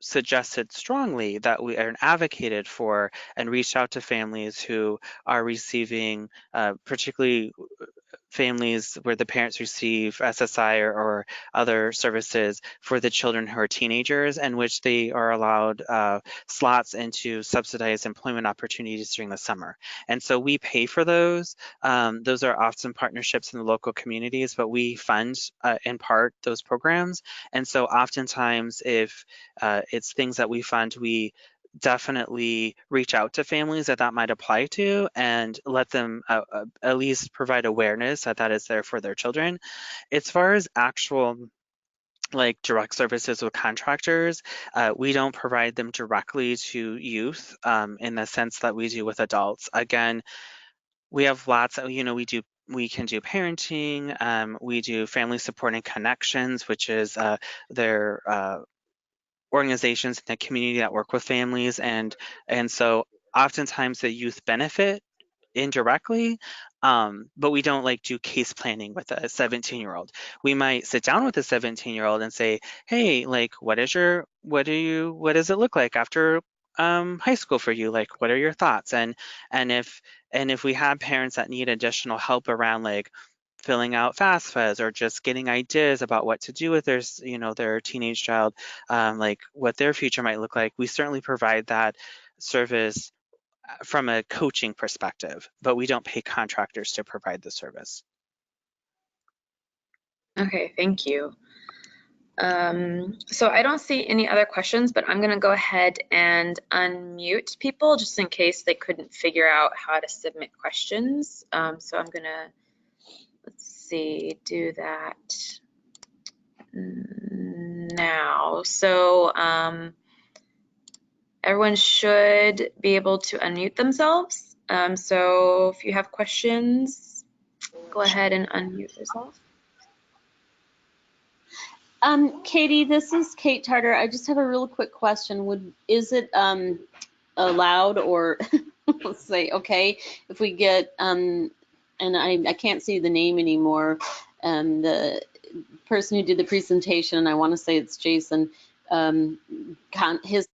suggested strongly that we are advocated for and reached out to families who are receiving, particularly families where the parents receive SSI or other services for the children who are teenagers, in which they are allowed slots into subsidized employment opportunities during the summer. And so we pay for those. Those are often partnerships in the local communities, but we fund in part those programs. And so oftentimes if it's things that we fund, we definitely reach out to families that might apply to and let them at least provide awareness that is there for their children. As far as actual like direct services with contractors, we don't provide them directly to youth in the sense that we do with adults. Again, we have lots of, we can do parenting, we do family support and connections, which is their organizations in the community that work with families, and so oftentimes the youth benefit indirectly, but we don't like do case planning with a 17-year-old. We might sit down with a 17-year-old and say, hey, like what does it look like after high school for you? Like what are your thoughts? And if we have parents that need additional help around like filling out FAFSAs or just getting ideas about what to do with their teenage child, like what their future might look like, we certainly provide that service from a coaching perspective, but we don't pay contractors to provide the service. Okay, thank you. So I don't see any other questions, but I'm going to go ahead and unmute people just in case they couldn't figure out how to submit questions. So I'm going to, let's see, do that now. So everyone should be able to unmute themselves. So if you have questions, go ahead and unmute yourself. Katie, this is Kate Tarter. I just have a real quick question. Is it allowed, or let's say, okay, if we get, and I can't see the name anymore, person who did the presentation, and I want to say it's Jason, his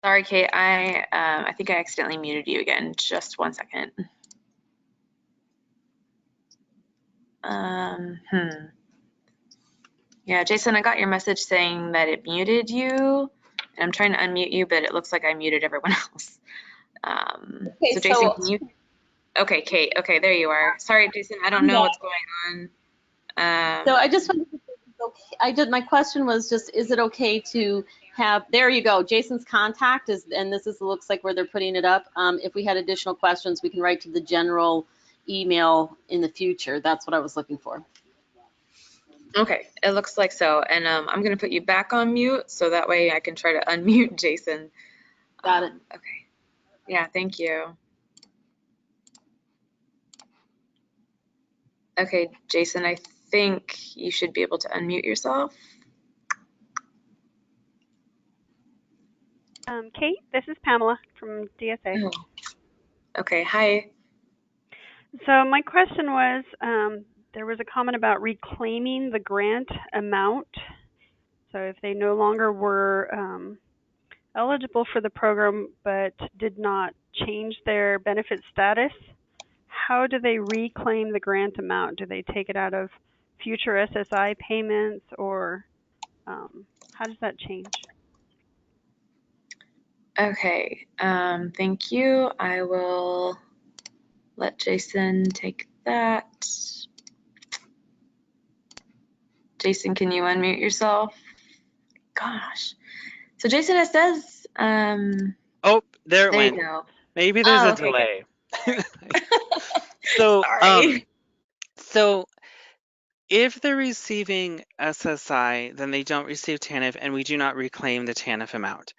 Sorry, Kate, I think I accidentally muted you again. Just 1 second. Yeah, Jason, I got your message saying that it muted you, and I'm trying to unmute you, but it looks like I muted everyone else. Okay, so Jason, can you? Okay, Kate. Okay, there you are. Sorry, Jason, I don't know what's going on. So I just wanted to say, my question was just, is it okay to have, there you go, Jason's contact is, and this is, looks like where they're putting it up. If we had additional questions, we can write to the general email in the future. That's what I was looking for. Okay, it looks like so. And I'm going to put you back on mute so that way I can try to unmute Jason. Got it. Okay. Yeah, thank you. Okay, Jason, I think you should be able to unmute yourself. Kate, this is Pamela from DSA. Oh. Okay, hi. So my question was, there was a comment about reclaiming the grant amount. So if they no longer were eligible for the program but did not change their benefit status, how do they reclaim the grant amount? Do they take it out of future SSI payments, or how does that change? Okay, thank you. I will let Jason take that. Jason, can you unmute yourself? Gosh. So Jason, it says, Oh, there it there went. you go. Maybe there's a delay. So, Sorry. So if they're receiving SSI, then they don't receive TANF, and we do not reclaim the TANF amount.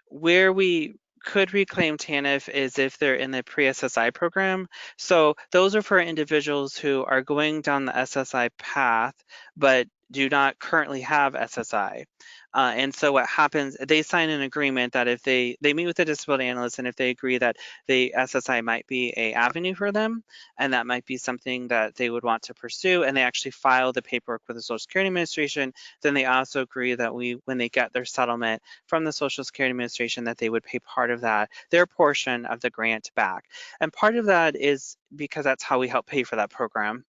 Where we could reclaim TANF is if they're in the pre-SSI program. So those are for individuals who are going down the SSI path, but do not currently have SSI. And so what happens, they sign an agreement that if they meet with the disability analyst, and if they agree that the SSI might be an avenue for them, and that might be something that they would want to pursue, and they actually file the paperwork with the Social Security Administration, then they also agree that when they get their settlement from the Social Security Administration, that they would pay part of that, their portion of the grant back. And part of that is because that's how we help pay for that program.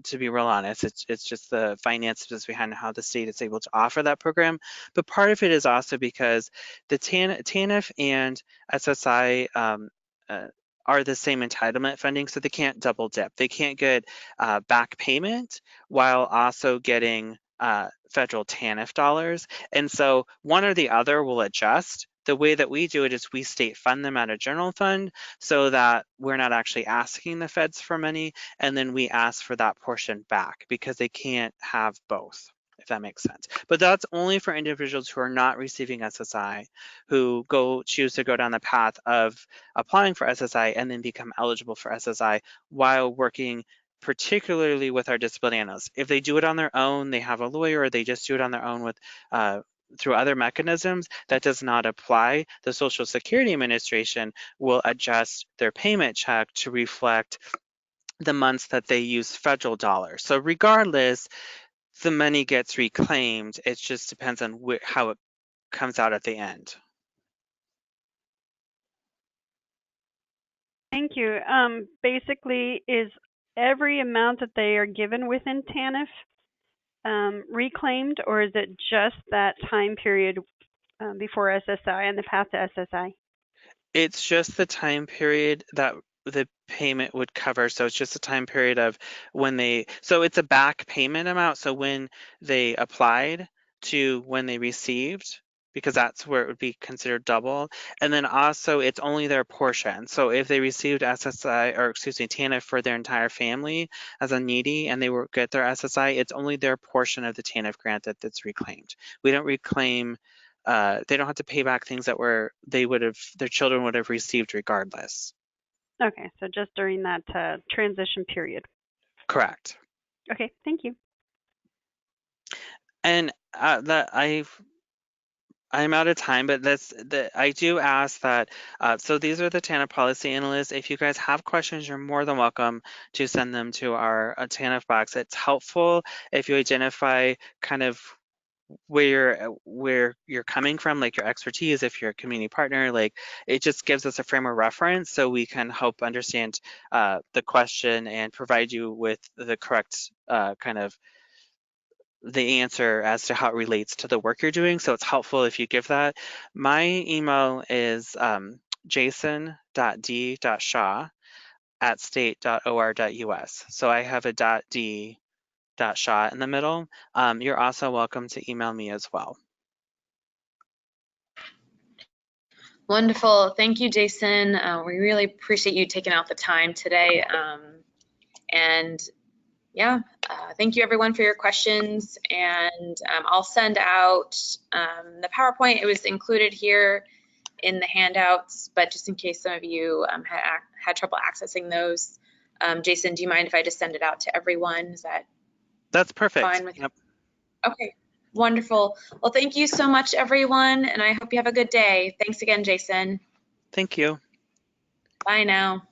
To be real honest, it's just the finances behind how the state is able to offer that program. But part of it is also because the TANF and SSI are the same entitlement funding, so they can't double dip. They can't get back payment while also getting federal TANF dollars. And so one or the other will adjust. The way that we do it is we state fund them out of general fund so that we're not actually asking the feds for money, and then we ask for that portion back because they can't have both, if that makes sense. But that's only for individuals who are not receiving SSI, who choose to go down the path of applying for SSI and then become eligible for SSI while working particularly with our disability analysts. If they do it on their own, they have a lawyer, or they just do it on their own with through other mechanisms, that does not apply. The Social Security Administration will adjust their payment check to reflect the months that they use federal dollars. So regardless, the money gets reclaimed. It just depends on how it comes out at the end. Thank you. Basically, is every amount that they are given within TANF reclaimed, or is it just that time period before SSI and the path to SSI? It's just the time period that the payment would cover. So it's just a time period of when so it's a back payment amount. So when they applied to when they received, because that's where it would be considered double. And then also it's only their portion. So if they received SSI, or excuse me, TANF for their entire family as a needy, and they get their SSI, it's only their portion of the TANF grant that's reclaimed. We don't reclaim, they don't have to pay back things that their children would have received regardless. Okay, so just during that transition period. Correct. Okay, thank you. And that I'm out of time, but I do ask that, so these are the TANF policy analysts. If you guys have questions, you're more than welcome to send them to our TANF box. It's helpful if you identify kind of where you're coming from, like your expertise, if you're a community partner, like it just gives us a frame of reference so we can help understand the question and provide you with the correct kind of the answer as to how it relates to the work you're doing. So it's helpful if you give that. My email is jason.d.shaw@state.or.us. So I have a .d.shaw in the middle. You're also welcome to email me as well. Wonderful. Thank you, Jason. We really appreciate you taking out the time today. And yeah, thank you everyone for your questions. And I'll send out the PowerPoint. It was included here in the handouts, but just in case some of you had trouble accessing those, Jason, do you mind if I just send it out to everyone? Is That's perfect. Fine with Yep. Okay, wonderful. Well, thank you so much, everyone, and I hope you have a good day. Thanks again, Jason. Thank you. Bye now.